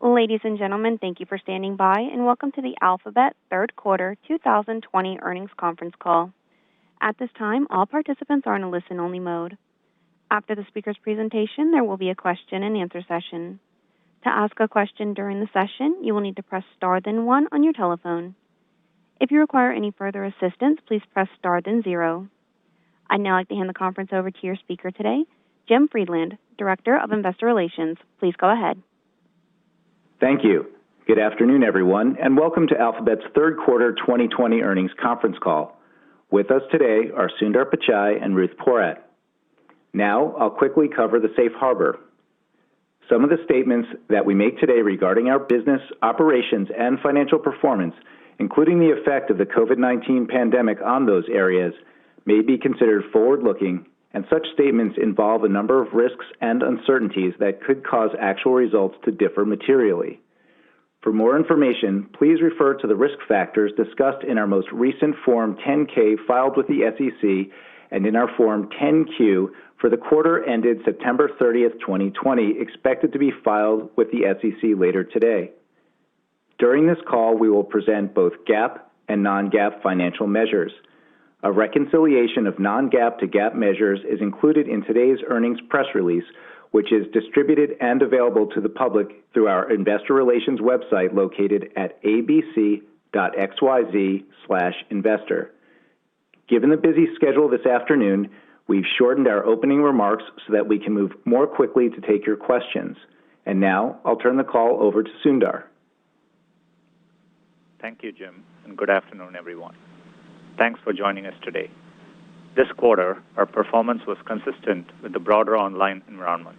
Ladies and gentlemen, thank you for standing by and welcome to the Alphabet Third Quarter 2020 Earnings Conference Call. At this time, all participants are in a listen-only mode. After the speaker's presentation, there will be a question-and-answer session. To ask a question during the session, you will need to press star then 1 on your telephone. If you require any further assistance, please press star then 0. I'd now like to hand the conference over to your speaker today, Jim Friedland, Director of Investor Relations. Please go ahead. Thank you. Good afternoon, everyone, and welcome to Alphabet's Third Quarter 2020 Earnings Conference Call. With us today are Sundar Pichai and Ruth Porat. Now, I'll quickly cover the safe harbor. Some of the statements that we make today regarding our business, operations, and financial performance, including the effect of the COVID-19 pandemic on those areas, may be considered forward-looking, and such statements involve a number of risks and uncertainties that could cause actual results to differ materially. For more information, please refer to the risk factors discussed in our most recent Form 10-K filed with the SEC and in our Form 10-Q for the quarter ended September 30th, 2020, expected to be filed with the SEC later today. During this call, we will present both GAAP and non-GAAP financial measures. A reconciliation of non-GAAP to GAAP measures is included in today's earnings press release, which is distributed and available to the public through our investor relations website located at abc.xyz/investor. Given the busy schedule this afternoon, we've shortened our opening remarks so that we can move more quickly to take your questions. And now, I'll turn the call over to Sundar. Thank you, Jim, and good afternoon, everyone. Thanks for joining us today. This quarter, our performance was consistent with the broader online environment.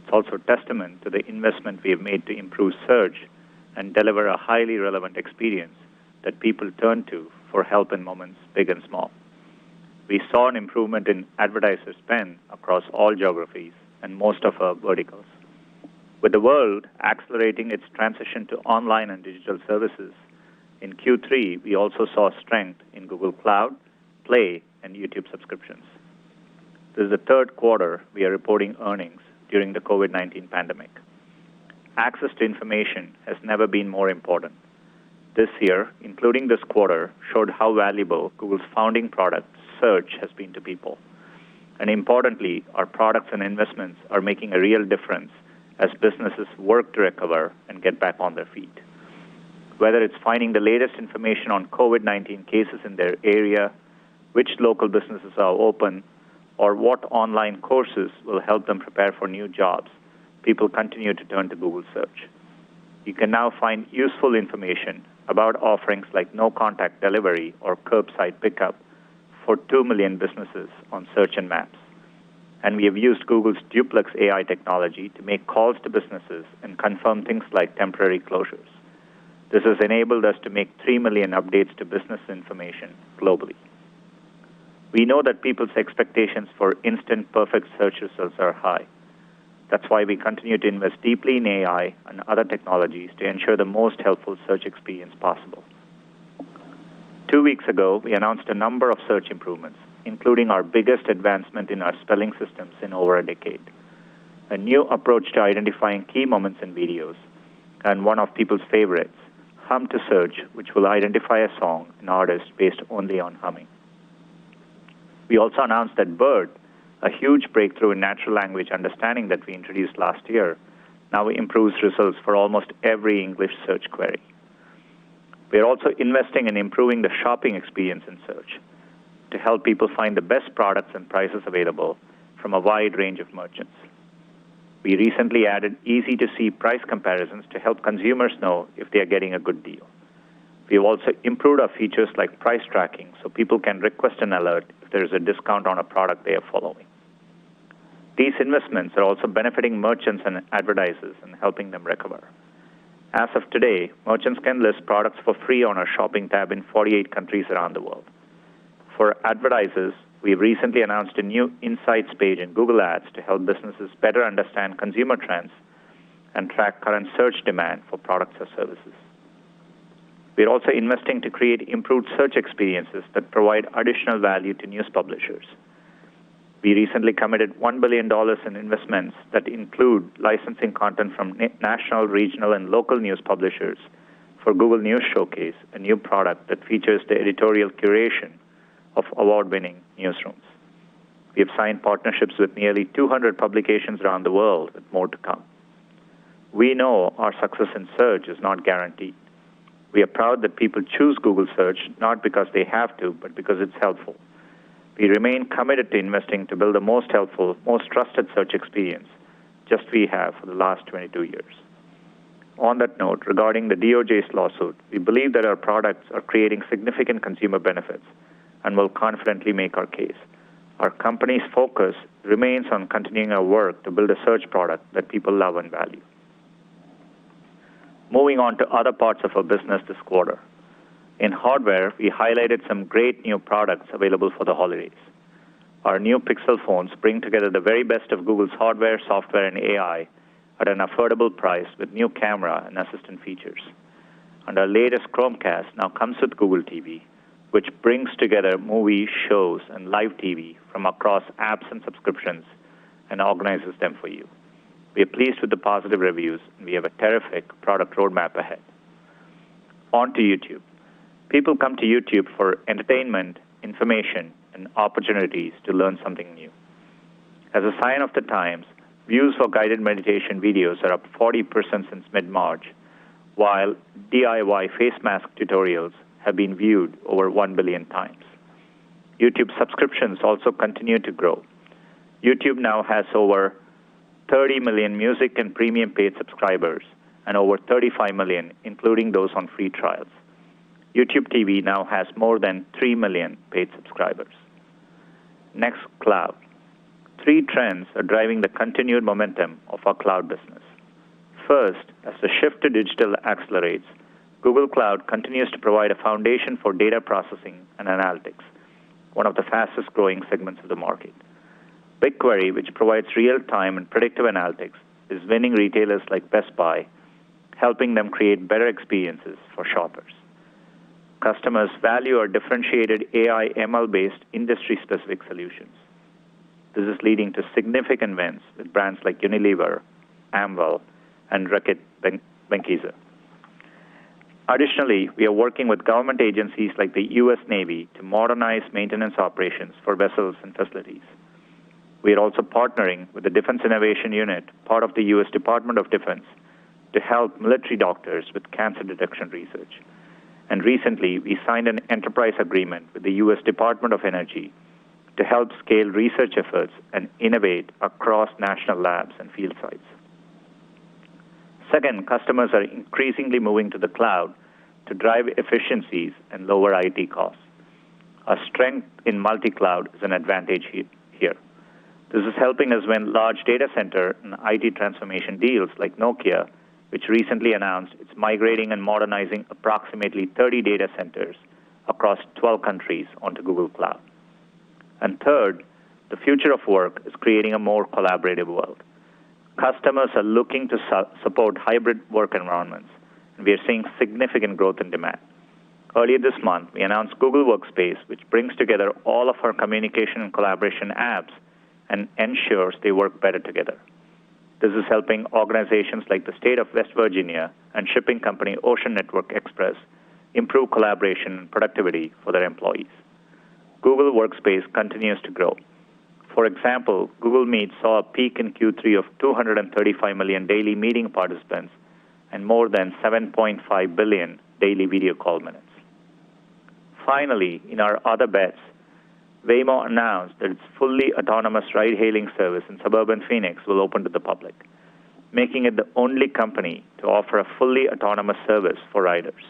It's also a testament to the investment we have made to improve search and deliver a highly relevant experience that people turn to for help in moments big and small. We saw an improvement in advertiser spend across all geographies and most of our verticals. With the world accelerating its transition to online and digital services, in Q3, we also saw strength in Google Cloud, Play, and YouTube subscriptions. This is the third quarter we are reporting earnings during the COVID-19 pandemic. Access to information has never been more important. This year, including this quarter, showed how valuable Google's founding product, Search, has been to people. And importantly, our products and investments are making a real difference as businesses work to recover and get back on their feet. Whether it's finding the latest information on COVID-19 cases in their area, which local businesses are open, or what online courses will help them prepare for new jobs, people continue to turn to Google Search. You can now find useful information about offerings like no-contact delivery or curbside pickup for 2 million businesses on Search and Maps. And we have used Google's Duplex AI technology to make calls to businesses and confirm things like temporary closures. This has enabled us to make 3 million updates to business information globally. We know that people's expectations for instant perfect search results are high. That's why we continue to invest deeply in AI and other technologies to ensure the most helpful search experience possible. 2 weeks ago, we announced a number of search improvements, including our biggest advancement in our spelling systems in over a decade, a new approach to identifying key moments in videos, and one of people's favorites, Hum to Search, which will identify a song and artist based only on humming. We also announced that BERT, a huge breakthrough in natural language understanding that we introduced last year, now improves results for almost every English search query. We are also investing in improving the shopping experience in search to help people find the best products and prices available from a wide range of merchants. We recently added easy-to-see price comparisons to help consumers know if they are getting a good deal. We have also improved our features like price tracking so people can request an alert if there is a discount on a product they are following. These investments are also benefiting merchants and advertisers and helping them recover. As of today, merchants can list products for free on our shopping tab in 48 countries around the world. For advertisers, we recently announced a new Insights page in Google Ads to help businesses better understand consumer trends and track current search demand for products or services. We are also investing to create improved search experiences that provide additional value to news publishers. We recently committed $1 billion in investments that include licensing content from national, regional, and local news publishers for Google News Showcase, a new product that features the editorial curation of award-winning newsrooms. We have signed partnerships with nearly 200 publications around the world, with more to come. We know our success in search is not guaranteed. We are proud that people choose Google Search not because they have to, but because it's helpful. We remain committed to investing to build the most helpful, most trusted search experience, just we have for the last 22 years. On that note, regarding the DOJ's lawsuit, we believe that our products are creating significant consumer benefits and will confidently make our case. Our company's focus remains on continuing our work to build a search product that people love and value. Moving on to other parts of our business this quarter. In hardware, we highlighted some great new products available for the holidays. Our new Pixel phones bring together the very best of Google's hardware, software, and AI at an affordable price with new camera and assistant features. And our latest Chromecast now comes with Google TV, which brings together movies, shows, and live TV from across apps and subscriptions and organizes them for you. We are pleased with the positive reviews, and we have a terrific product roadmap ahead. On to YouTube. People come to YouTube for entertainment, information, and opportunities to learn something new. As a sign of the times, views for guided meditation videos are up 40% since mid-March, while DIY face mask tutorials have been viewed over 1 billion times. YouTube subscriptions also continue to grow. YouTube now has over 30 million music and premium paid subscribers, and over 35 million, including those on free trials. YouTube TV now has more than 3 million paid subscribers. Next, cloud. 3 trends are driving the continued momentum of our cloud business. First, as the shift to digital accelerates, Google Cloud continues to provide a foundation for data processing and analytics, one of the fastest growing segments of the market. BigQuery, which provides real-time and predictive analytics, is winning retailers like Best Buy, helping them create better experiences for shoppers. Customers value our differentiated AI ML-based industry-specific solutions. This is leading to significant wins with brands like Unilever, Amwell, and Reckitt Benckiser. Additionally, we are working with government agencies like the U.S. Navy to modernize maintenance operations for vessels and facilities. We are also partnering with the Defense Innovation Unit, part of the U.S. Department of Defense, to help military doctors with cancer detection research. And recently, we signed an enterprise agreement with the U.S. Department of Energy to help scale research efforts and innovate across national labs and field sites. Second, customers are increasingly moving to the cloud to drive efficiencies and lower IT costs. Our strength in multi-cloud is an advantage here. This is helping us win large data center and IT transformation deals like Nokia, which recently announced it's migrating and modernizing approximately 30 data centers across 12 countries onto Google Cloud. And third, the future of work is creating a more collaborative world. Customers are looking to support hybrid work environments, and we are seeing significant growth in demand. Earlier this month, we announced Google Workspace, which brings together all of our communication and collaboration apps and ensures they work better together. This is helping organizations like the state of West Virginia and shipping company Ocean Network Express improve collaboration and productivity for their employees. Google Workspace continues to grow. For example, Google Meet saw a peak in Q3 of 235 million daily meeting participants and more than 7.5 billion daily video call minutes. Finally, in our other bets, Waymo announced that its fully autonomous ride-hailing service in suburban Phoenix will open to the public, making it the only company to offer a fully autonomous service for riders.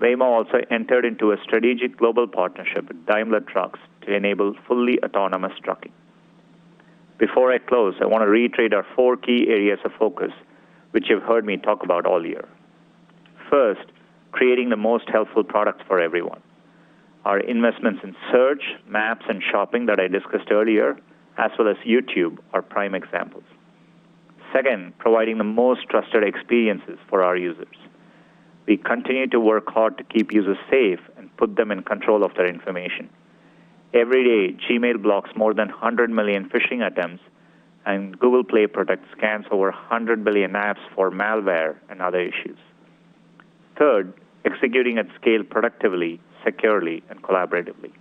Waymo also entered into a strategic global partnership with Daimler Trucks to enable fully autonomous trucking. Before I close, I want to reiterate our 4 key areas of focus, which you've heard me talk about all year. First, creating the most helpful products for everyone. Our investments in search, maps, and shopping that I discussed earlier, as well as YouTube, are prime examples. Second, providing the most trusted experiences for our users. We continue to work hard to keep users safe and put them in control of their information. Every day, Gmail blocks more than 100 million phishing attempts, and Google Play Protect scans over 100 billion apps for malware and other issues. Third, executing at scale productively, securely, and collaboratively.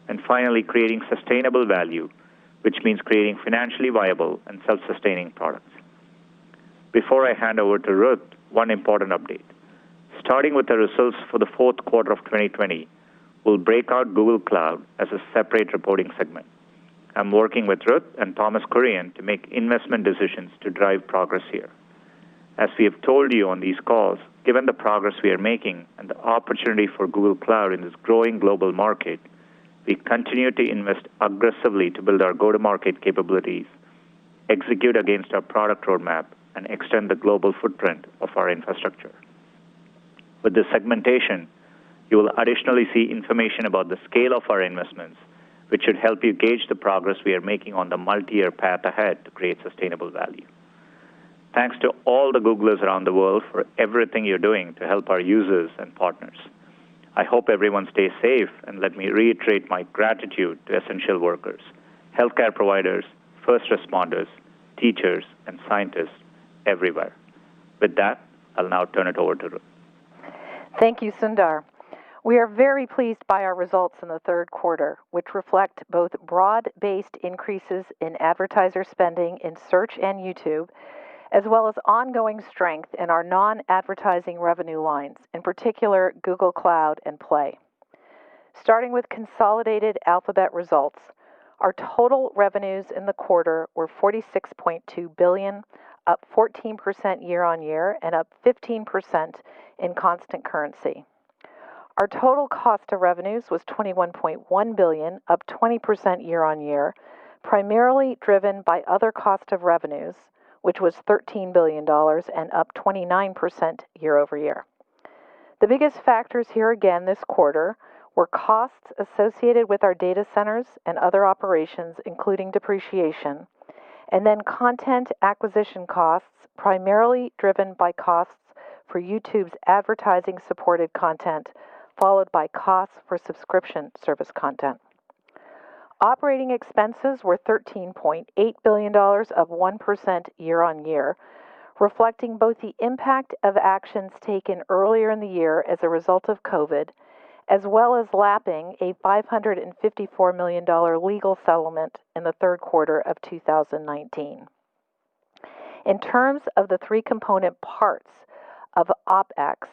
And finally, creating sustainable value, which means creating financially viable and self-sustaining products. Before I hand over to Ruth, one important update. Starting with the results for the fourth quarter of 2020, we'll break out Google Cloud as a separate reporting segment. I'm working with Ruth and Thomas Kurian to make investment decisions to drive progress here. As we have told you on these calls, given the progress we are making and the opportunity for Google Cloud in this growing global market, we continue to invest aggressively to build our go-to-market capabilities, execute against our product roadmap, and extend the global footprint of our infrastructure. With this segmentation, you will additionally see information about the scale of our investments, which should help you gauge the progress we are making on the multi-year path ahead to create sustainable value. Thanks to all the Googlers around the world for everything you're doing to help our users and partners. I hope everyone stays safe, and let me reiterate my gratitude to essential workers, healthcare providers, first responders, teachers, and scientists everywhere. With that, I'll now turn it over to Ruth. Thank you, Sundar. We are very pleased by our results in the third quarter, which reflect both broad-based increases in advertiser spending in search and YouTube, as well as ongoing strength in our non-advertising revenue lines, in particular Google Cloud and Play. Starting with consolidated Alphabet results, our total revenues in the quarter were $46.2 billion, up 14% year-on-year and up 15% in constant currency. Our total cost of revenues was $21.1 billion, up 20% year-on-year, primarily driven by other cost of revenues, which was $13 billion and up 29% year-over-year. The biggest factors here again this quarter were costs associated with our data centers and other operations, including depreciation, and then content acquisition costs, primarily driven by costs for YouTube's advertising-supported content, followed by costs for subscription service content. Operating expenses were $13.8 billion, up 1% year-on-year, reflecting both the impact of actions taken earlier in the year as a result of COVID, as well as lapping a $554 million legal settlement in the third quarter of 2019. In terms of the three component parts of OpEx,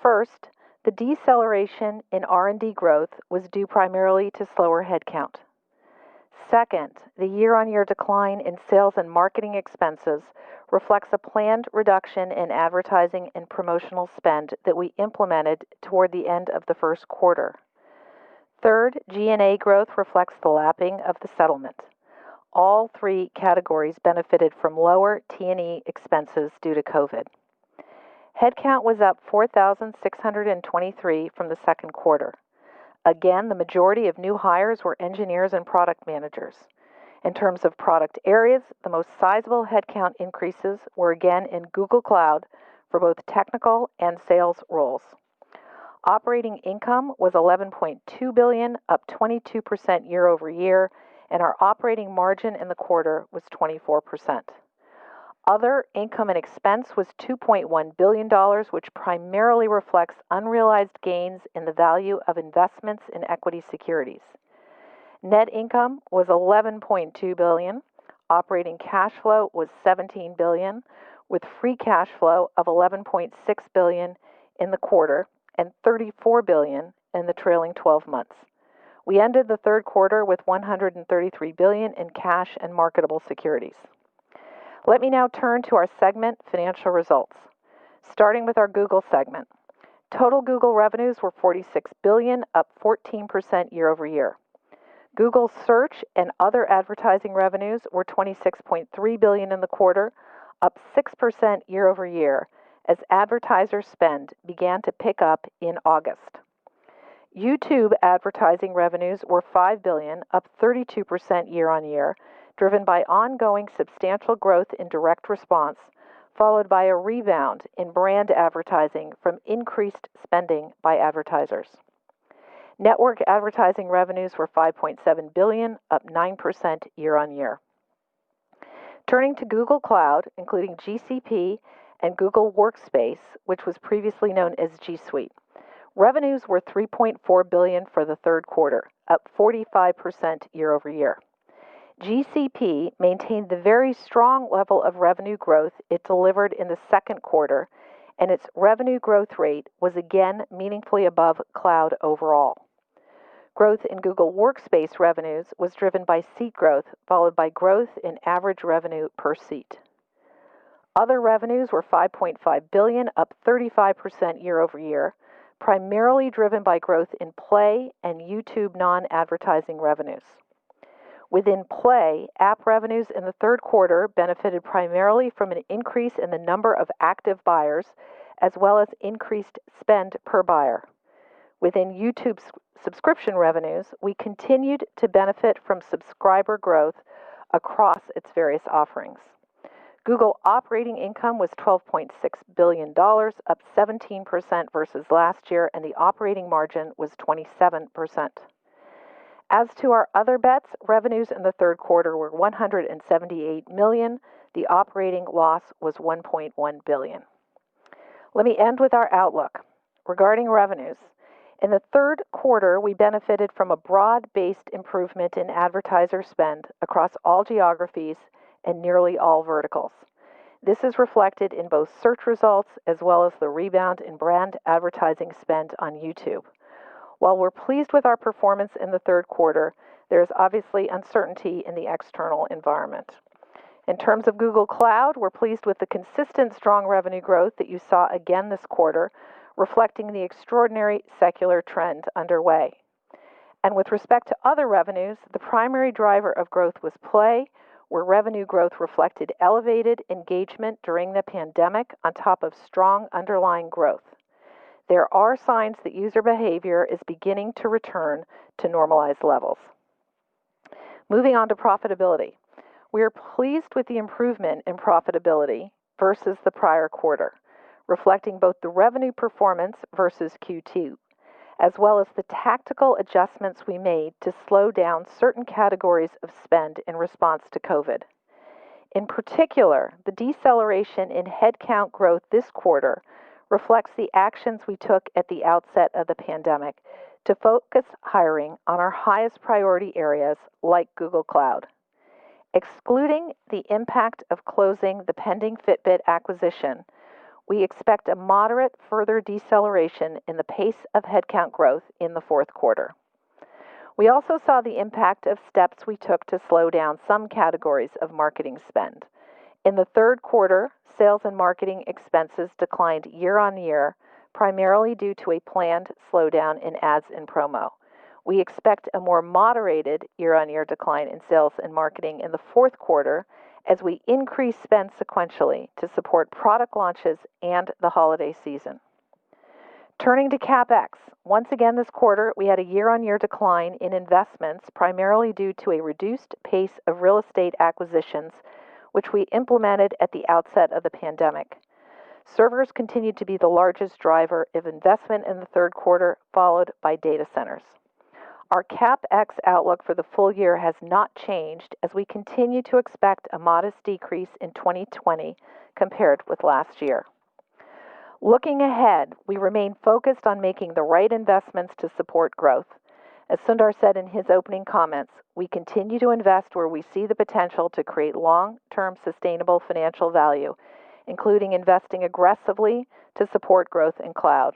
first, the deceleration in R&D growth was due primarily to slower headcount. Second, the year-on-year decline in sales and marketing expenses reflects a planned reduction in advertising and promotional spend that we implemented toward the end of the first quarter. Third, G&A growth reflects the lapping of the settlement. All three categories benefited from lower T&E expenses due to COVID. Headcount was up 4,623 from the second quarter. Again, the majority of new hires were engineers and product managers. In terms of product areas, the most sizable headcount increases were again in Google Cloud for both technical and sales roles. Operating income was $11.2 billion, up 22% year-over-year, and our operating margin in the quarter was 24%. Other income and expense was $2.1 billion, which primarily reflects unrealized gains in the value of investments in equity securities. Net income was $11.2 billion. Operating cash flow was $17 billion, with free cash flow of $11.6 billion in the quarter and $34 billion in the trailing 12 months. We ended the third quarter with $133 billion in cash and marketable securities. Let me now turn to our segment financial results. Starting with our Google segment. Total Google revenues were $46 billion, up 14% year-over-year. Google Search and other advertising revenues were $26.3 billion in the quarter, up 6% year-over-year, as advertiser spend began to pick up in August. YouTube advertising revenues were $5 billion, up 32% year-on-year, driven by ongoing substantial growth in direct response, followed by a rebound in brand advertising from increased spending by advertisers. Network advertising revenues were $5.7 billion, up 9% year-on-year. Turning to Google Cloud, including GCP and Google Workspace, which was previously known as G Suite. Revenues were $3.4 billion for the third quarter, up 45% year-over-year. GCP maintained the very strong level of revenue growth it delivered in the second quarter, and its revenue growth rate was again meaningfully above cloud overall. Growth in Google Workspace revenues was driven by seat growth, followed by growth in average revenue per seat. Other revenues were $5.5 billion, up 35% year-over-year, primarily driven by growth in Play and YouTube non-advertising revenues. Within Play, app revenues in the third quarter benefited primarily from an increase in the number of active buyers, as well as increased spend per buyer. Within YouTube's subscription revenues, we continued to benefit from subscriber growth across its various offerings. Google operating income was $12.6 billion, up 17% versus last year, and the operating margin was 27%. As to our other bets, revenues in the third quarter were $178 million. The operating loss was $1.1 billion. Let me end with our outlook. Regarding revenues, in the third quarter, we benefited from a broad-based improvement in advertiser spend across all geographies and nearly all verticals. This is reflected in both search results as well as the rebound in brand advertising spend on YouTube. While we're pleased with our performance in the third quarter, there is obviously uncertainty in the external environment. In terms of Google Cloud, we're pleased with the consistent strong revenue growth that you saw again this quarter, reflecting the extraordinary secular trend underway. And with respect to other revenues, the primary driver of growth was Play, where revenue growth reflected elevated engagement during the pandemic on top of strong underlying growth. There are signs that user behavior is beginning to return to normalized levels. Moving on to profitability. We are pleased with the improvement in profitability versus the prior quarter, reflecting both the revenue performance versus Q2, as well as the tactical adjustments we made to slow down certain categories of spend in response to COVID. In particular, the deceleration in headcount growth this quarter reflects the actions we took at the outset of the pandemic to focus hiring on our highest priority areas like Google Cloud. Excluding the impact of closing the pending Fitbit acquisition, we expect a moderate further deceleration in the pace of headcount growth in the fourth quarter. We also saw the impact of steps we took to slow down some categories of marketing spend. In the third quarter, sales and marketing expenses declined year-on-year, primarily due to a planned slowdown in ads and promo. We expect a more moderated year-on-year decline in sales and marketing in the fourth quarter as we increase spend sequentially to support product launches and the holiday season. Turning to CapEx, once again this quarter, we had a year-on-year decline in investments, primarily due to a reduced pace of real estate acquisitions, which we implemented at the outset of the pandemic. Servers continued to be the largest driver of investment in the third quarter, followed by data centers. Our CapEx outlook for the full year has not changed as we continue to expect a modest decrease in 2020 compared with last year. Looking ahead, we remain focused on making the right investments to support growth. As Sundar said in his opening comments, we continue to invest where we see the potential to create long-term sustainable financial value, including investing aggressively to support growth in cloud.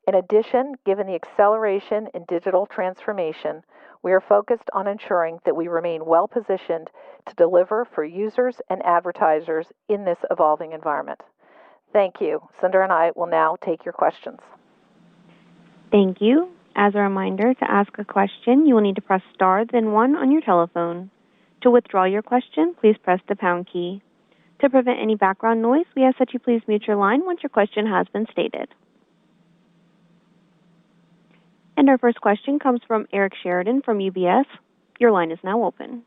In addition, given the acceleration in digital transformation, we are focused on ensuring that we remain well-positioned to deliver for users and advertisers in this evolving environment. Thank you. Sundar and I will now take your questions. Thank you. As a reminder, to ask a question, you will need to press star, then 1 on your telephone. To withdraw your question, please press the pound key. To prevent any background noise, we ask that you please mute your line once your question has been stated. And our first question comes from Eric Sheridan from UBS. Your line is now open.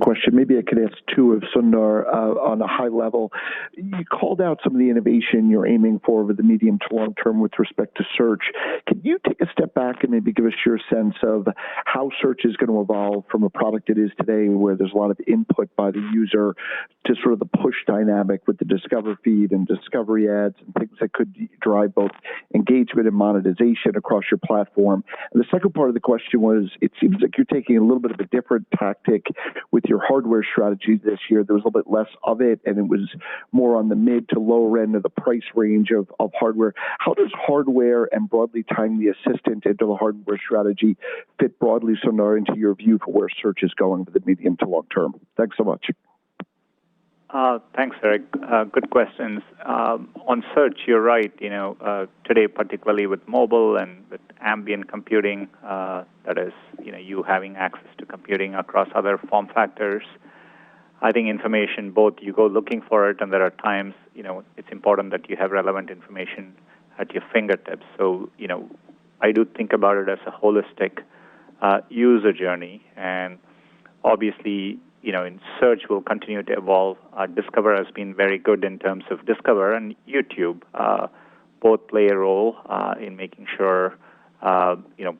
question. Maybe I could ask two of Sundar on a high level. You called out some of the innovation you're aiming for over the medium to long term with respect to search. Can you take a step back and maybe give us your sense of how search is going to evolve from a product it is today, where there's a lot of input by the user, to sort of the push dynamic with the Discover feed and discovery ads and things that could drive both engagement and monetization across your platform? And the second part of the question was, it seems like you're taking a little bit of a different tactic with your hardware strategy this year. There was a little bit less of it, and it was more on the mid to lower end of the price range of hardware. How does hardware and broadly tying the assistant into the hardware strategy fit broadly, Sundar, into your view for where search is going for the medium to long term? Thanks so much. Thanks, Eric. Good questions. On search, you're right. Today, particularly with mobile and with ambient computing, that is, you having access to computing across other form factors, I think information, both you go looking for it, and there are times, it's important that you have relevant information at your fingertips. So, I do think about it as a holistic user journey, and obviously, in search will continue to evolve. Discover has been very good in terms of Discover, and YouTube both play a role in making sure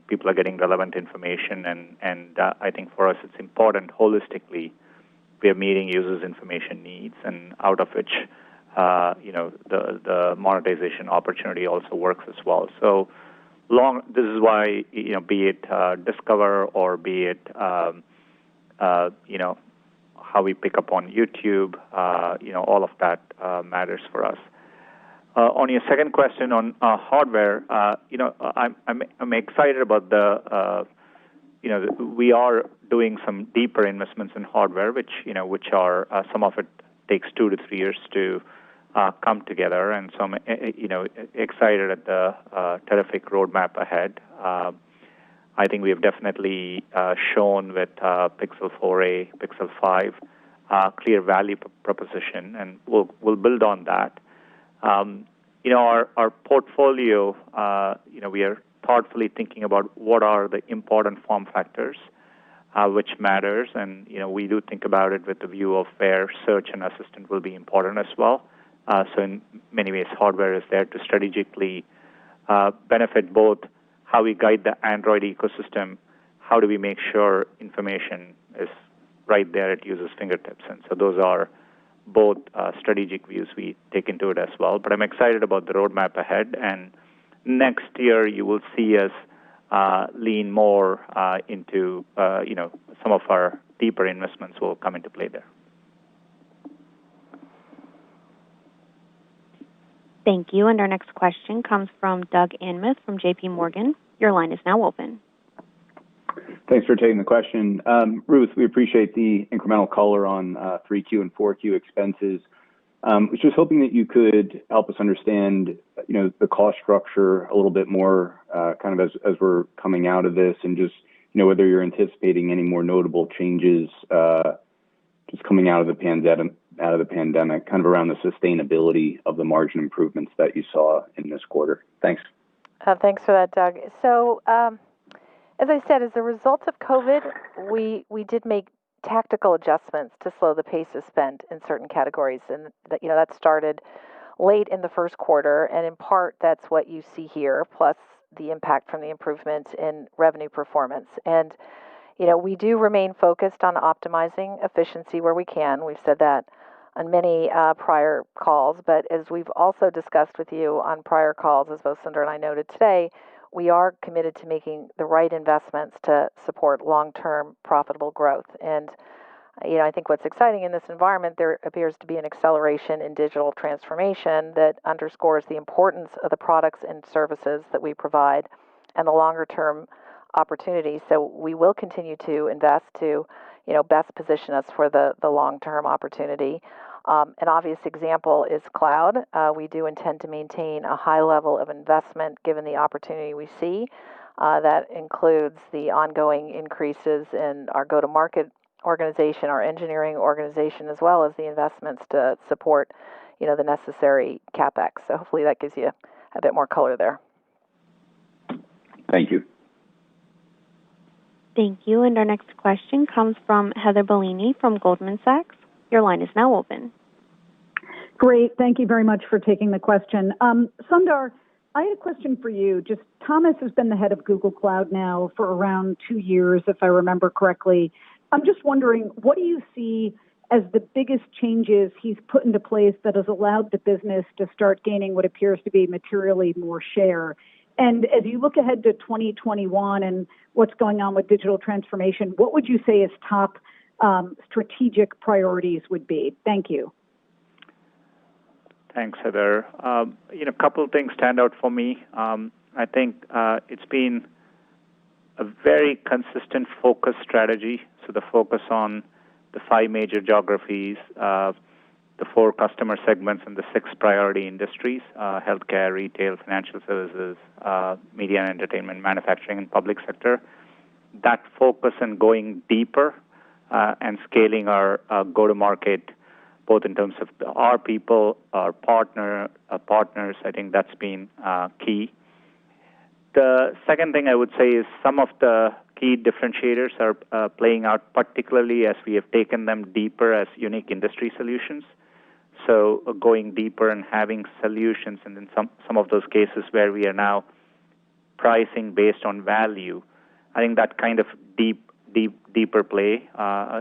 people are getting relevant information, and I think for us it's important holistically we are meeting users' information needs, and out of which the monetization opportunity also works as well. So this is why be it Discover or be it how we pick up on YouTube, all of that matters for us. On your second question on hardware, I'm excited about we are doing some deeper investments in hardware, which are some of it takes 2 to 3 years to come together, and so I'm excited at the terrific roadmap ahead. I think we have definitely shown with Pixel 4a, Pixel 5, clear value proposition, and we'll build on that. Our portfolio, we are thoughtfully thinking about what are the important form factors, which matters, and we do think about it with the view of where search and assistant will be important as well. So in many ways, hardware is there to strategically benefit both how we guide the Android ecosystem, how do we make sure information is right there at users' fingertips. And so those are both strategic views we take into it as well. But I'm excited about the roadmap ahead, and next year you will see us lean more into, some of our deeper investments will come into play there. Thank you. And our next question comes from Doug Anmuth from J.P. Morgan. Your line is now open. Thanks for taking the question. Ruth, we appreciate the incremental color on 3Q and 4Q expenses. I was just hoping that you could help us understand, the cost structure a little bit more, kind of as we're coming out of this, and just, whether you're anticipating any more notable changes just coming out of the pandemic, kind of around the sustainability of the margin improvements that you saw in this quarter. Thanks. Thanks for that, Doug. So, as I said, as a result of COVID, we did make tactical adjustments to slow the pace of spend in certain categories, and that started late in the first quarter, and in part that's what you see here, plus the impact from the improvement in revenue performance. And we do remain focused on optimizing efficiency where we can. We've said that on many prior calls, but as we've also discussed with you on prior calls, as both Sundar and I noted today, we are committed to making the right investments to support long-term profitable growth. And I think what's exciting in this environment, there appears to be an acceleration in digital transformation that underscores the importance of the products and services that we provide and the longer-term opportunities. So we will continue to invest to, best position us for the long-term opportunity. An obvious example is cloud. We do intend to maintain a high level of investment given the opportunity we see. That includes the ongoing increases in our go-to-market organization, our engineering organization, as well as the investments to support, the necessary CapEx. So hopefully that gives you a bit more color there. Thank you. Thank you. And our next question comes from Heather Bellini from Goldman Sachs. Your line is now open. Great. Thank you very much for taking the question. Sundar, I had a question for you. Just Thomas has been the head of Google Cloud now for around 2 years, if I remember correctly. I'm just wondering, what do you see as the biggest changes he's put into place that has allowed the business to start gaining what appears to be materially more share? And as you look ahead to 2021 and what's going on with digital transformation, what would you say his top strategic priorities would be? Thank you. Thanks, Heather. A couple of things stand out for me. I think it's been a very consistent focus strategy. So the focus on the 5 major geographies, the 4 customer segments, and the 6 priority industries: healthcare, retail, financial services, media and entertainment, manufacturing, and public sector. That focus on going deeper and scaling our go-to-market, both in terms of our people, our partners, I think that's been key. The second thing I would say is some of the key differentiators are playing out, particularly as we have taken them deeper as unique industry solutions. So going deeper and having solutions, and in some of those cases where we are now pricing based on value, I think that kind of deeper play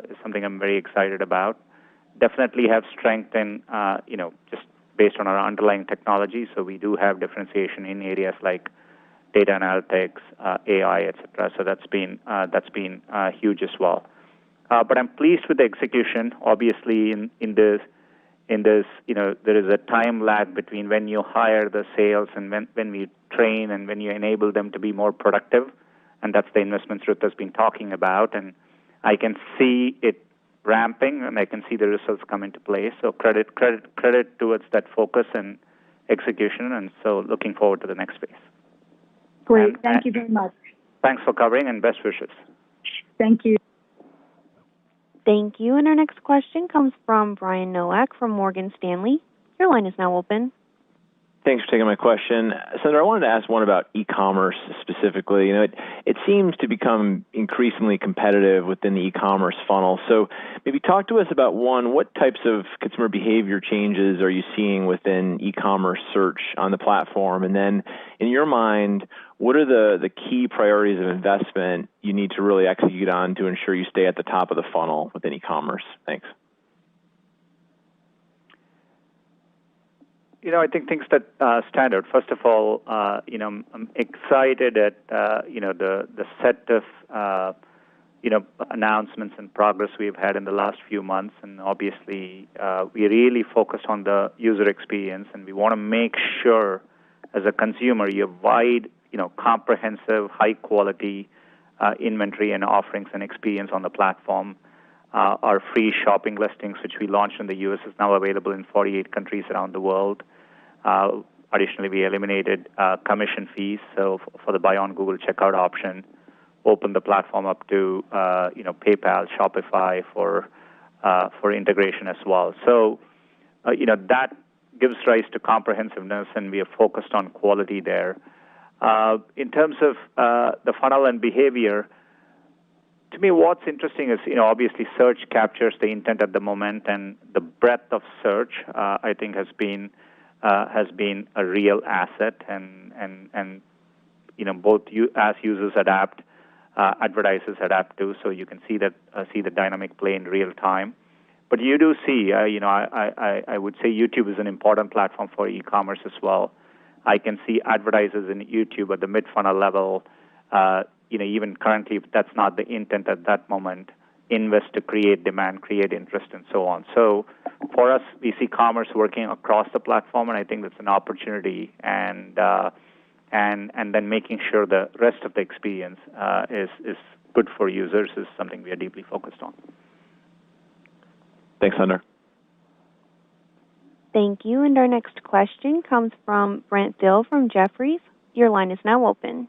is something I'm very excited about. Definitely have strength in, just based on our underlying technology. So we do have differentiation in areas like data analytics, AI, et cetera. So that's been huge as well. But I'm pleased with the execution. Obviously, in this, there is a time lag between when you hire the sales and when we train and when you enable them to be more productive. And that's the investments Ruth has been talking about. And I can see it ramping, and I can see the results come into play. So credit towards that focus and execution. And so looking forward to the next phase. Great. Thank you very much. Thanks for covering, and best wishes. Thank you. Thank you. And our next question comes from Brian Nowak from Morgan Stanley. Your line is now open. Thanks for taking my question. Sundar, I wanted to ask one about e-commerce specifically. It seems to become increasingly competitive within the e-commerce funnel. So maybe talk to us about, one, what types of consumer behavior changes are you seeing within e-commerce search on the platform? And then in your mind, what are the key priorities of investment you need to really execute on to ensure you stay at the top of the funnel within e-commerce? Thanks. I think things that stand out. First of all, I'm excited at the set of announcements and progress we've had in the last few months, and obviously we really focused on the user experience, and we want to make sure, as a consumer, you have wide, comprehensive, high quality inventory and offerings and experience on the platform. Our free shopping listings, which we launched in the U.S., is now available in 48 countries around the world. Additionally, we eliminated commission fees, so for the buy on Google checkout option, opened the platform up to PayPal, Shopify for integration as well. So that gives rise to comprehensiveness, and we are focused on quality there. In terms of the funnel and behavior, to me, what's interesting is, obviously search captures the intent at the moment, and the breadth of search, I think, has been a real asset, and both as users adapt, advertisers adapt too. So you can see the dynamic play in real time. But you do see, I would say YouTube is an important platform for e-commerce as well. I can see advertisers in YouTube at the mid-funnel level. Even currently, if that's not the intent at that moment, invest to create demand, create interest, and so on. So for us, we see commerce working across the platform, and I think that's an opportunity. And then making sure the rest of the experience is good for users is something we are deeply focused on. Thanks, Sundar. Thank you. And our next question comes from Brent Thill from Jefferies. Your line is now open.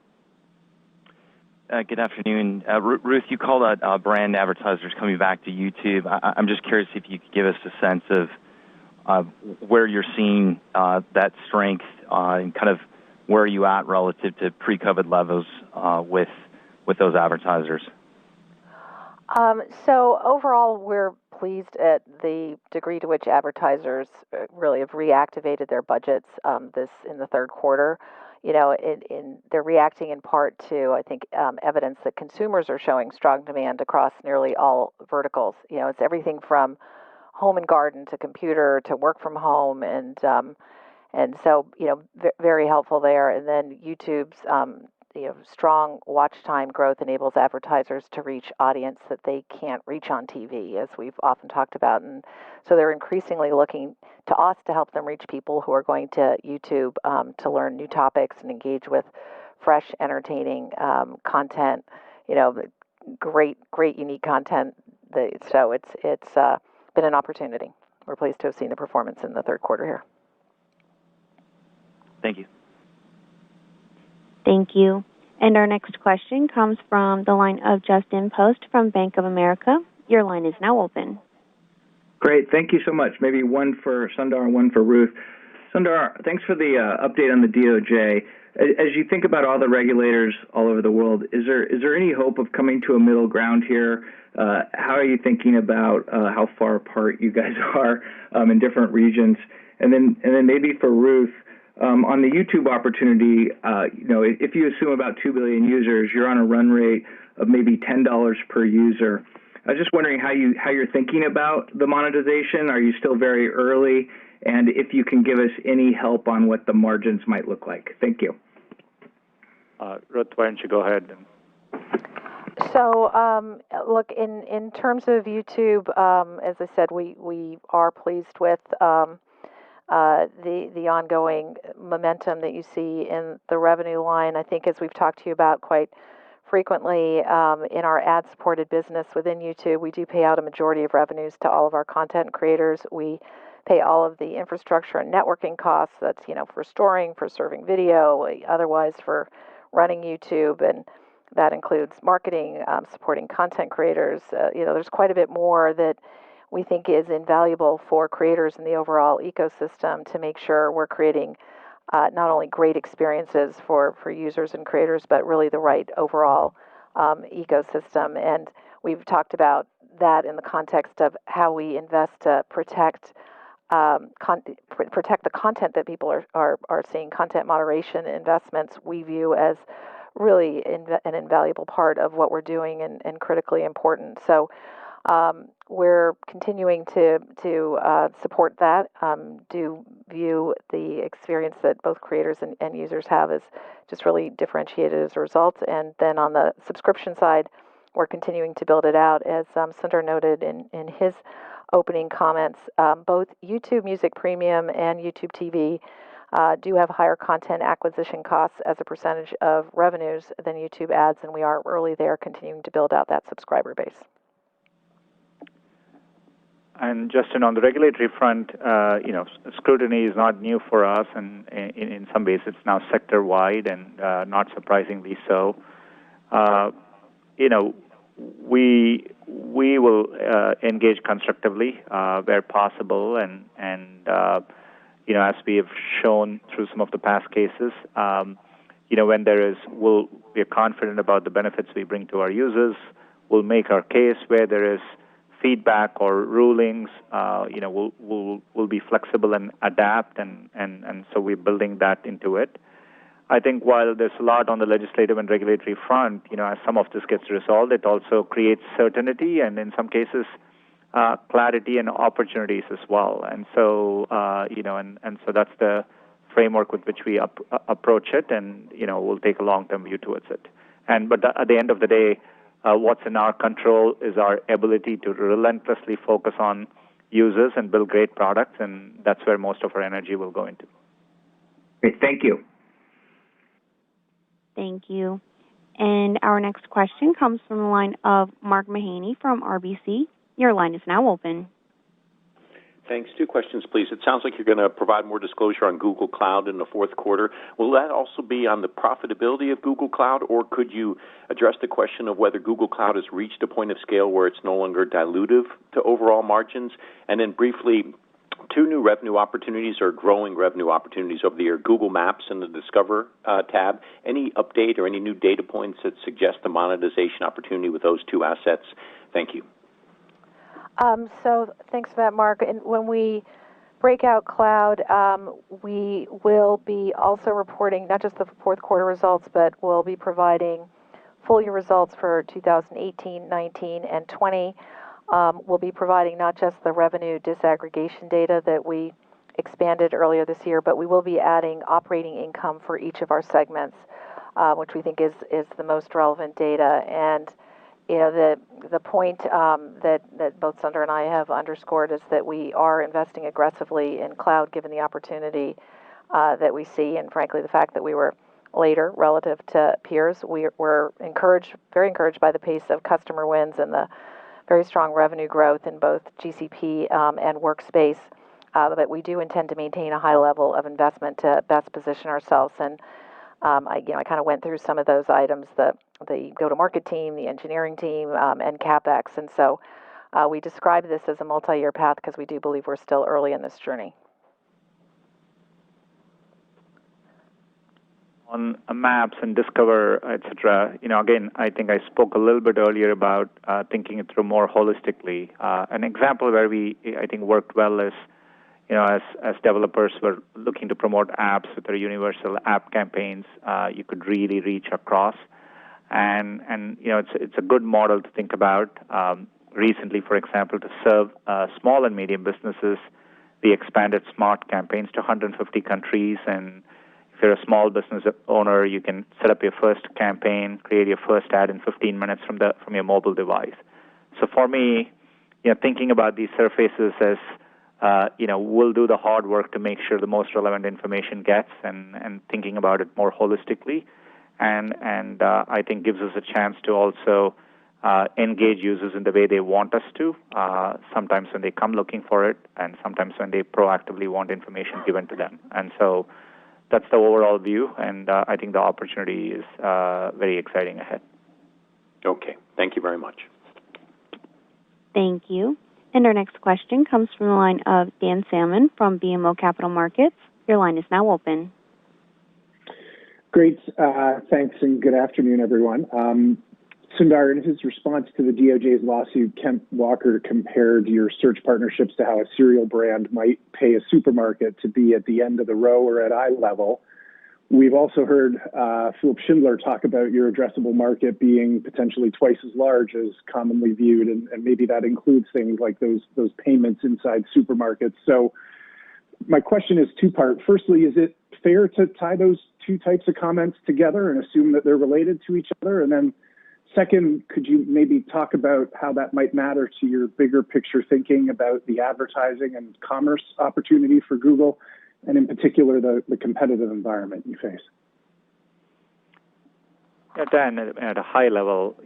Good afternoon. Ruth, you called out brand advertisers coming back to YouTube. I'm just curious if you could give us a sense of where you're seeing that strength and kind of where are you at relative to pre-COVID levels with those advertisers. So overall, we're pleased at the degree to which advertisers really have reactivated their budgets this in the third quarter. They're reacting in part to, I think, evidence that consumers are showing strong demand across nearly all verticals. It's everything from home and garden to computer to work from home, and so very helpful there. And then YouTube's strong watch time growth enables advertisers to reach audience that they can't reach on TV, as we've often talked about. And so they're increasingly looking to us to help them reach people who are going to YouTube to learn new topics and engage with fresh, entertaining content. Great, unique content. So it's been an opportunity. We're pleased to have seen the performance in the third quarter here. Thank you. Thank you. And our next question comes from the line of Justin Post from Bank of America. Your line is now open. Great. Thank you so much. Maybe one for Sundar and one for Ruth. Sundar, thanks for the update on the DOJ. As you think about all the regulators all over the world, is there any hope of coming to a middle ground here? How are you thinking about how far apart you guys are in different regions? And then maybe for Ruth, on the YouTube opportunity, if you assume about 2 billion users, you're on a run rate of maybe $10 per user. I was just wondering how you're thinking about the monetization. Are you still very early? And if you can give us any help on what the margins might look like. Thank you. Ruth, why don't you go ahead? So, look, in terms of YouTube, as I said, we are pleased with the ongoing momentum that you see in the revenue line. I think, as we've talked to you about quite frequently, in our ad-supported business within YouTube, we do pay out a majority of revenues to all of our content creators. We pay all of the infrastructure and networking costs. That's for storing, for serving video, otherwise for running YouTube, and that includes marketing, supporting content creators. There's quite a bit more that we think is invaluable for creators in the overall ecosystem to make sure we're creating not only great experiences for users and creators, but really the right overall ecosystem. And we've talked about that in the context of how we invest to protect the content that people are seeing. Content moderation investments we view as really an invaluable part of what we're doing and critically important. So we're continuing to support that, do view the experience that both creators and users have as just really differentiated as a result. And then on the subscription side, we're continuing to build it out. As Sundar noted in his opening comments, both YouTube Music Premium and YouTube TV do have higher content acquisition costs as a percentage of revenues than YouTube ads, and we are early there, continuing to build out that subscriber base. And Justin, on the regulatory front, scrutiny is not new for us, and in some ways it's now sector-wide, and not surprisingly so. We will engage constructively where possible, and as we have shown through some of the past cases, when we are confident about the benefits we bring to our users. We'll make our case where there is feedback or rulings. We'll be flexible and adapt, and so we're building that into it. I think while there's a lot on the legislative and regulatory front, as some of this gets resolved, it also creates certainty and in some cases clarity and opportunities as well. And so and so that's the framework with which we approach it, and we'll take a long-term view towards it. But at the end of the day, what's in our control is our ability to relentlessly focus on users and build great products, and that's where most of our energy will go into. Great, thank you. Thank you. And our next question comes from the line of Mark Mahaney from RBC. Your line is now open. Thanks. Two questions, please. It sounds like you're going to provide more disclosure on Google Cloud in the fourth quarter. Will that also be on the profitability of Google Cloud, or could you address the question of whether Google Cloud has reached a point of scale where it's no longer dilutive to overall margins? And then briefly, two new revenue opportunities or growing revenue opportunities over the year, Google Maps and the Discover tab. Any update or any new data points that suggest the monetization opportunity with those two assets? Thank you. So thanks for that, Mark. And when we break out cloud, we will be also reporting not just the fourth quarter results, but we'll be providing full year results for 2018, 19, and 20. We'll be providing not just the revenue disaggregation data that we expanded earlier this year, but we will be adding operating income for each of our segments, which we think is the most relevant data. And the point that both Sundar and I have underscored is that we are investing aggressively in cloud given the opportunity that we see, and frankly the fact that we were later relative to peers. We're very encouraged by the pace of customer wins and the very strong revenue growth in both GCP and Workspace, but we do intend to maintain a high level of investment to best position ourselves. And I kind of went through some of those items, the go-to-market team, the engineering team, and CapEx. And so we describe this as a multi-year path because we do believe we're still early in this journey. On Maps and Discover, etc. Again, I think I spoke a little bit earlier about thinking it through more holistically. An example where we, I think, worked well is, as developers were looking to promote apps with their universal app campaigns, you could really reach across, and it's a good model to think about. Recently, for example, to serve small and medium businesses, we expanded smart campaigns to 150 countries, and if you're a small business owner, you can set up your first campaign, create your first ad in 15 minutes from your mobile device. So for me, thinking about these surfaces as we'll do the hard work to make sure the most relevant information gets, and thinking about it more holistically, and I think gives us a chance to also engage users in the way they want us to. Sometimes when they come looking for it, and sometimes when they proactively want information given to them. And so that's the overall view, and I think the opportunity is very exciting ahead. Okay. Thank you very much. Thank you. And our next question comes from the line of Dan Salmon from BMO Capital Markets. Your line is now open. Great. Thanks, and good afternoon, everyone. Sundar, in his response to the DOJ's lawsuit, Kent Walker compared your search partnerships to how a cereal brand might pay a supermarket to be at the end of the row or at eye level. We've also heard Philip Schindler talk about your addressable market being potentially twice as large as commonly viewed, and maybe that includes things like those payments inside supermarkets. So my question is two-part. Firstly, is it fair to tie those two types of comments together and assume that they're related to each other? And then second, could you maybe talk about how that might matter to your bigger picture thinking about the advertising and commerce opportunity for Google, and in particular, the competitive environment you face? Yeah, Dan, at a high level,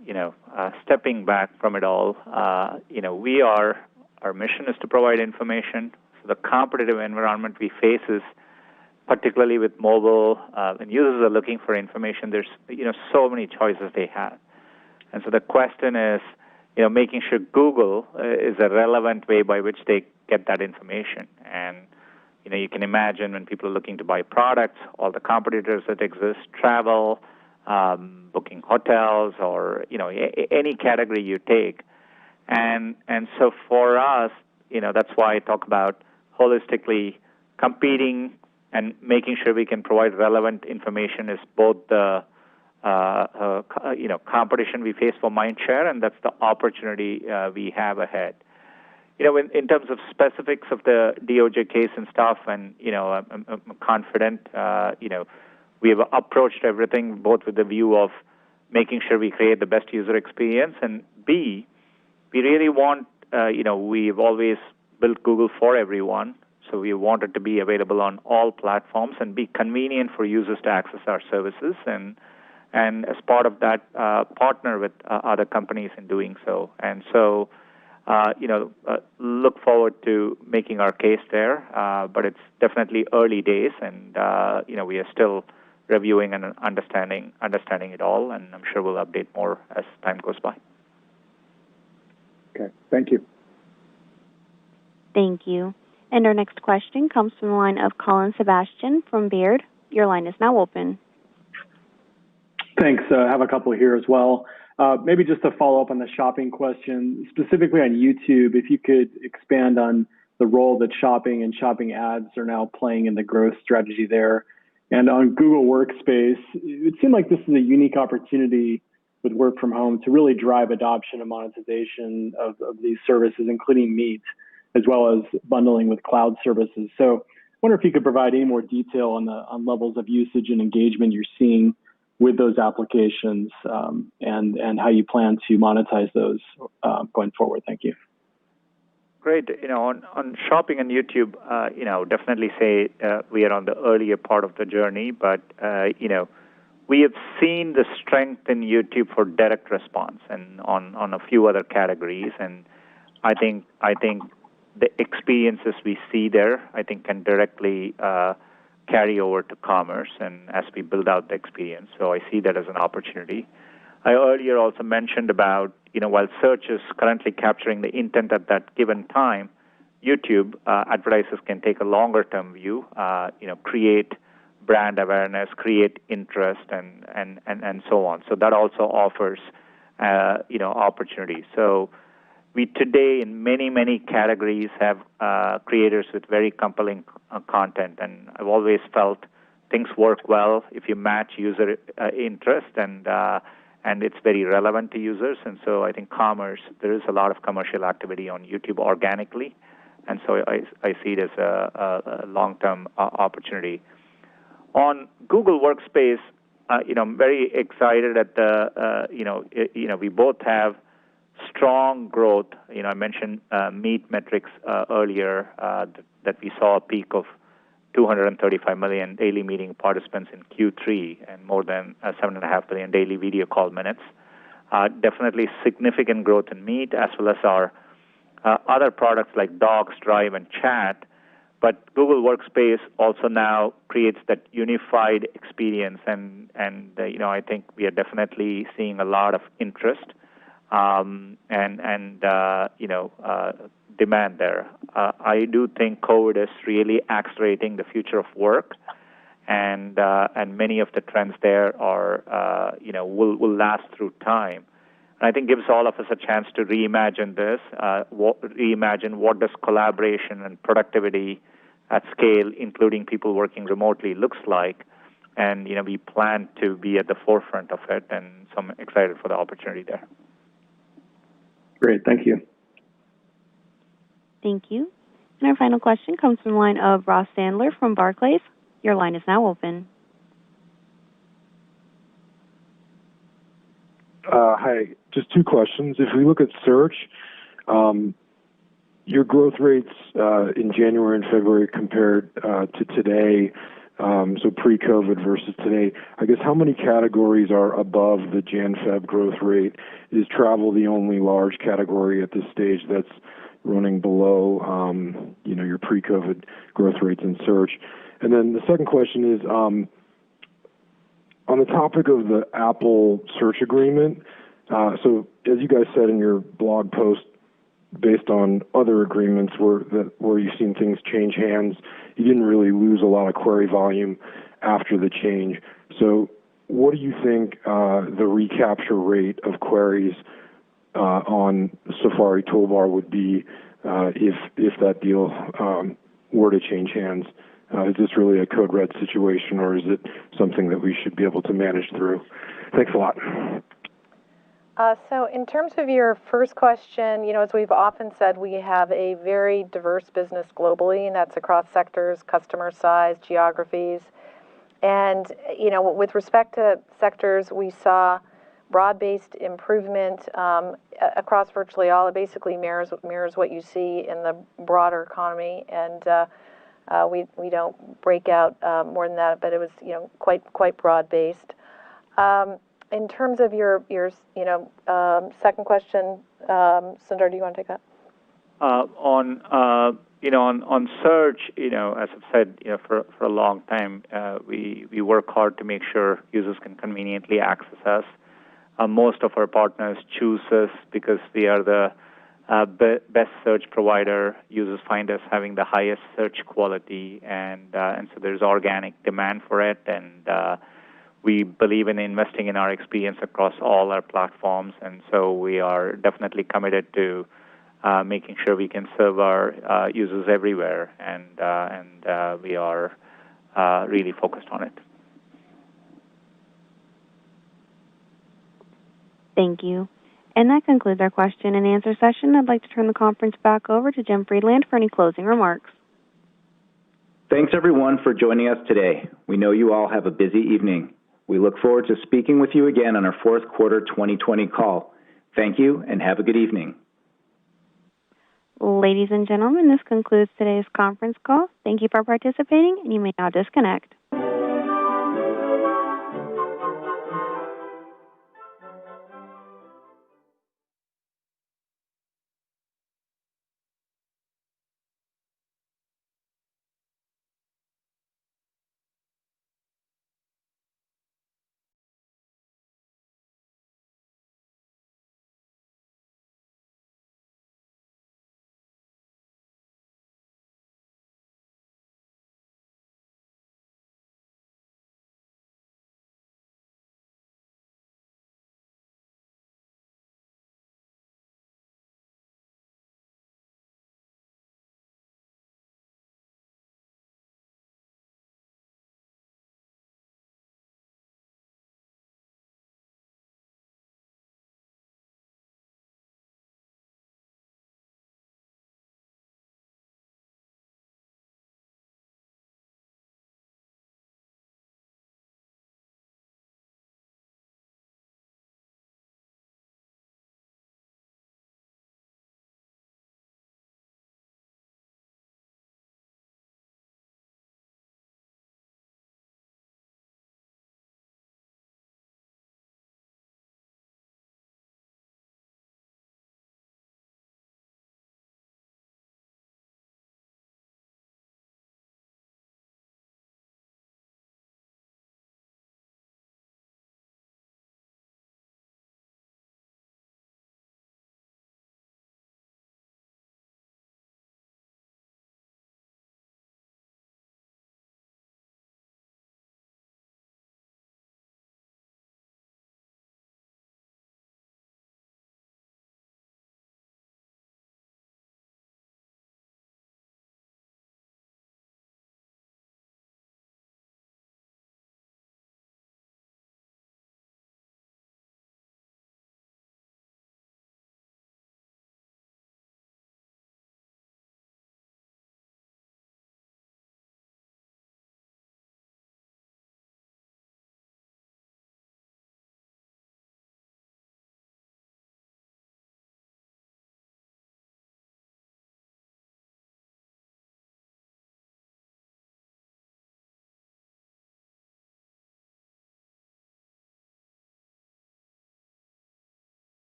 stepping back from it all, our mission is to provide information. So the competitive environment we face is, particularly with mobile, when users are looking for information, there's so many choices they have. And so the question is, making sure Google is a relevant way by which they get that information. And, you can imagine when people are looking to buy products, all the competitors that exist, travel, booking hotels, or, any category you take. And so for us, that's why I talk about holistically competing and making sure we can provide relevant information is both the competition we face for mind share, and that's the opportunity we have ahead. In terms of specifics of the DOJ case and stuff, and I'm confident. We have approached everything both with the view of making sure we create the best user experience, and B, we really want. We've always built Google for everyone, so we want it to be available on all platforms and be convenient for users to access our services, and as part of that, partner with other companies in doing so. And so, look forward to making our case there, but it's definitely early days, and we are still reviewing and understanding it all, and I'm sure we'll update more as time goes by. Okay, thank you. Thank you. And our next question comes from the line of Colin Sebastian from Baird. Your line is now open. Thanks. I have a couple here as well. Maybe just to follow up on the shopping question, specifically on YouTube, if you could expand on the role that shopping and shopping ads are now playing in the growth strategy there. And on Google Workspace, it seemed like this is a unique opportunity with work from home to really drive adoption and monetization of these services, including Meet, as well as bundling with cloud services. So I wonder if you could provide any more detail on levels of usage and engagement you're seeing with those applications, and how you plan to monetize those going forward. Thank you. Great. On shopping and YouTube, definitely say we are on the earlier part of the journey, but we have seen the strength in YouTube for direct response and on a few other categories, and I think the experiences we see there, I think, can directly carry over to commerce and as we build out the experience. So I see that as an opportunity. I earlier also mentioned about, while search is currently capturing the intent at that given time, YouTube advertisers can take a longer-term view, create brand awareness, create interest, and so on. So that also offers, opportunities. So we today in many categories have creators with very compelling content, and I've always felt things work well if you match user interest and it's very relevant to users. And so I think there is a lot of commercial activity on YouTube organically, and so I see it as a long-term opportunity. On Google Workspace, I'm very excited at we both have strong growth. I mentioned Meet metrics earlier, that we saw a peak of 235 million daily meeting participants in Q3 and more than 7.5 billion daily video call minutes. Definitely significant growth in Meet, as well as our other products like Docs, Drive, and Chat. But Google Workspace also now creates that unified experience, and I think we are definitely seeing a lot of interest demand there. I do think COVID is really accelerating the future of work, and many of the trends there are will last through time. And I think gives all of us a chance to reimagine this, reimagine what does collaboration and productivity at scale, including people working remotely, looks like, and we plan to be at the forefront of it, and so I'm excited for the opportunity there. Great, thank you. Thank you. And our final question comes from the line of Ross Sandler from Barclays. Your line is now open. Hi, just two questions. If we look at search, your growth rates in January and February compared to today, so pre-COVID versus today, I guess how many categories are above the Jan-Feb growth rate? Is travel the only large category at this stage that's running below, your pre-COVID growth rates in search? And then the second question is, on the topic of the Apple search agreement, so as you guys said in your blog post, based on other agreements where you've seen things change hands, you didn't really lose a lot of query volume after the change. So what do you think the recapture rate of queries on Safari toolbar would be if that deal were to change hands? Is this really a code red situation, or is it something that we should be able to manage through? Thanks a lot. So in terms of your first question, as we've often said, we have a very diverse business globally, and that's across sectors, customer size, geographies. And, with respect to sectors, we saw broad-based improvement across virtually all. It basically mirrors what you see in the broader economy, and we don't break out more than that, but it was quite broad-based. In terms of your second question, Sundar, do you want to take that? On search, as I've said, for a long time, we work hard to make sure users can conveniently access us. Most of our partners choose us because we are the best search provider. Users find us having the highest search quality, and so there's organic demand for it. And we believe in investing in our experience across all our platforms, and so we are definitely committed to making sure we can serve our users everywhere, and we are really focused on it. Thank you. And that concludes our question and answer session. I'd like to turn the conference back over to Jim Friedland for any closing remarks. Thanks, everyone, for joining us today. We know you all have a busy evening. We look forward to speaking with you again on our fourth quarter 2020 call. Thank you, and have a good evening. Ladies and gentlemen, this concludes today's conference call. Thank you for participating, and you may now disconnect.